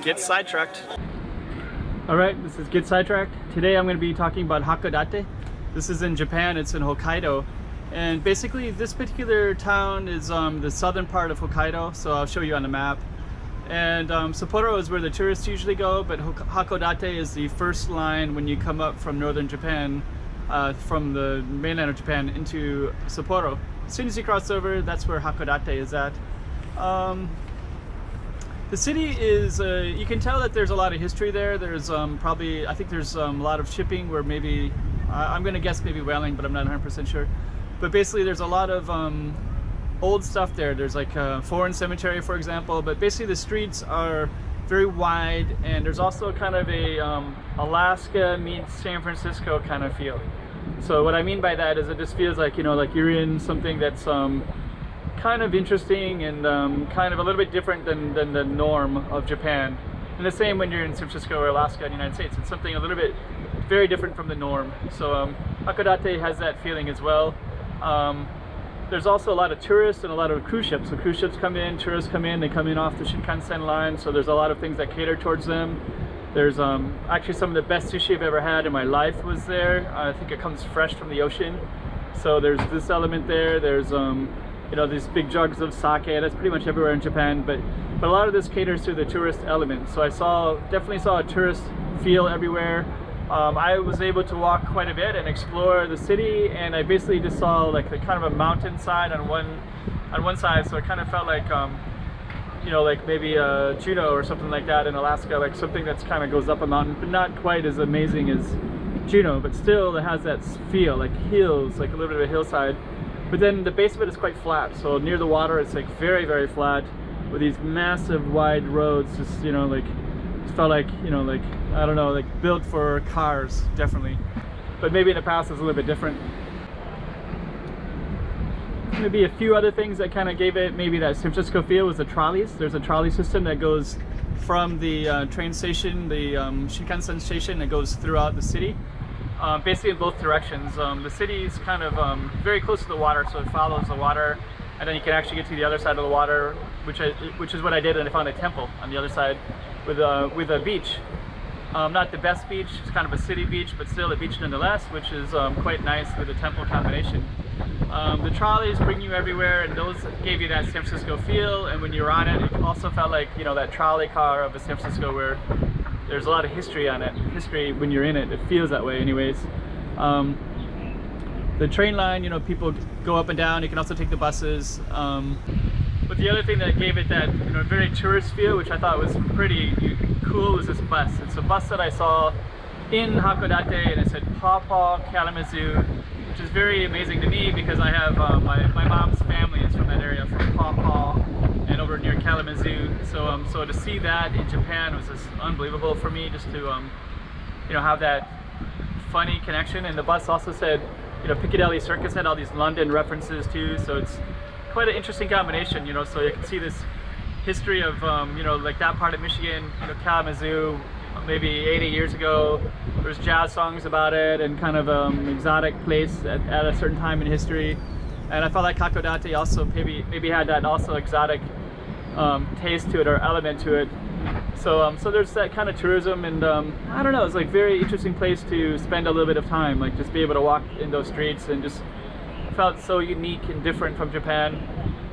Get Sidetracked. Alright, this is Get Sidetracked. Today I'm going to be talking about Hakodate. This is in Japan, it's in Hokkaido. And basically this particular town is the southern part of Hokkaido, so I'll show you on the map. And Sapporo is where the tourists usually go, but Hakodate is the first line when you come up from northern Japan, from the mainland of Japan into Sapporo. As soon as you cross over, that's where Hakodate is at. The city is, you can tell that there's a lot of history there. There's I think there's a lot of shipping where maybe, I'm going to guess maybe whaling, but I'm not 100% sure. But basically there's a lot of old stuff there. There's like a foreign cemetery, for example, but basically the streets are very wide, and there's also kind of a Alaska meets San Francisco kind of feel. So what I mean by that is it just feels like, you know, like you're in something that's kind of interesting and kind of a little bit different than the norm of Japan. And the same when you're in San Francisco or Alaska in the United States. It's something a little bit very different from the norm. So Hakodate has that feeling as well. There's also a lot of tourists and a lot of cruise ships. So cruise ships come in, tourists come in, they come in off the Shinkansen line, so there's a lot of things that cater towards them. There's actually some of the best sushi I've ever had in my life was there. I think it comes fresh from the ocean. So there's this element there. There's you know, these big jugs of sake. That's pretty much everywhere in Japan, but a lot of this caters to the tourist element. So I definitely saw a tourist feel everywhere. I was able to walk quite a bit and explore the city, and I basically just saw like a kind of a mountainside on one side, so it kind of felt like you know, like maybe Juneau or something like that in Alaska, like something that's kind of goes up a mountain, but not quite as amazing as Juneau, but still it has that feel, like hills, like a little bit of a hillside. But then the base of it is quite flat, so near the water it's like very, very flat with these massive wide roads, just, you know, like it felt like, you know, like, I don't know, like built for cars, definitely. But maybe in the past it was a little bit different. Maybe a few other things that kind of gave it maybe that San Francisco feel was the trolleys. There's a trolley system that goes from the train station, the Shinkansen station, that goes throughout the city. Basically in both directions. The city is kind of very close to the water, so it follows the water, and then you can actually get to the other side of the water, which is what I did, and I found a temple on the other side with a beach. Not the best beach, it's kind of a city beach, but still a beach nonetheless, which is quite nice with the temple combination. The trolleys bring you everywhere, and those gave you that San Francisco feel, and when you were on it, it also felt like, you know, that trolley car of a San Francisco where there's a lot of history on it. History, when you're in it, it feels that way anyways. The train line, you know, people go up and down. You can also take the buses. But the other thing that gave it that, you know, very tourist feel, which I thought was pretty cool, was this bus. It's a bus that I saw in Hakodate, and it said Paw Paw Kalamazoo, which is very amazing to me because I have my mom's family is from that area, from Paw Paw and over near Kalamazoo. So so to see that in Japan was just unbelievable for me, just to you know, have that funny connection. And the bus also said, you know, Piccadilly Circus had all these London references too, so it's quite an interesting combination, you know. So you can see this history of you know, like that part of Michigan, you know, Kalamazoo, maybe 80 years ago. There's jazz songs about it, and kind of exotic place at a certain time in history. And I felt like Hakodate also maybe had that also exotic taste to it, or element to it. So so there's that kind of tourism, and I don't know, it's like very interesting place to spend a little bit of time, like just be able to walk in those streets, and just felt so unique and different from Japan,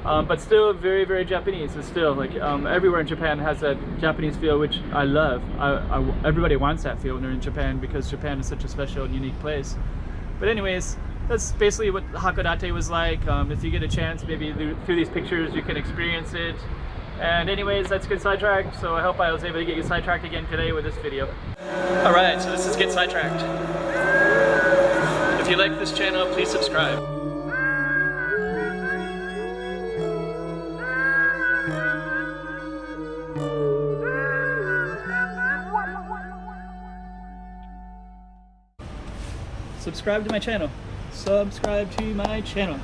but still very, very Japanese. It's still like everywhere in Japan has that Japanese feel, which I love. Everybody wants that feel when they're in Japan, because Japan is such a special and unique place. But anyways, that's basically what Hakodate was like. If you get a chance, maybe through these pictures you can experience it. And anyways, that's Get Sidetracked, so I hope I was able to get you sidetracked again today with this video. Alright, so this is Get Sidetracked. If you like this channel, please subscribe. Subscribe to my channel. Subscribe to my channel.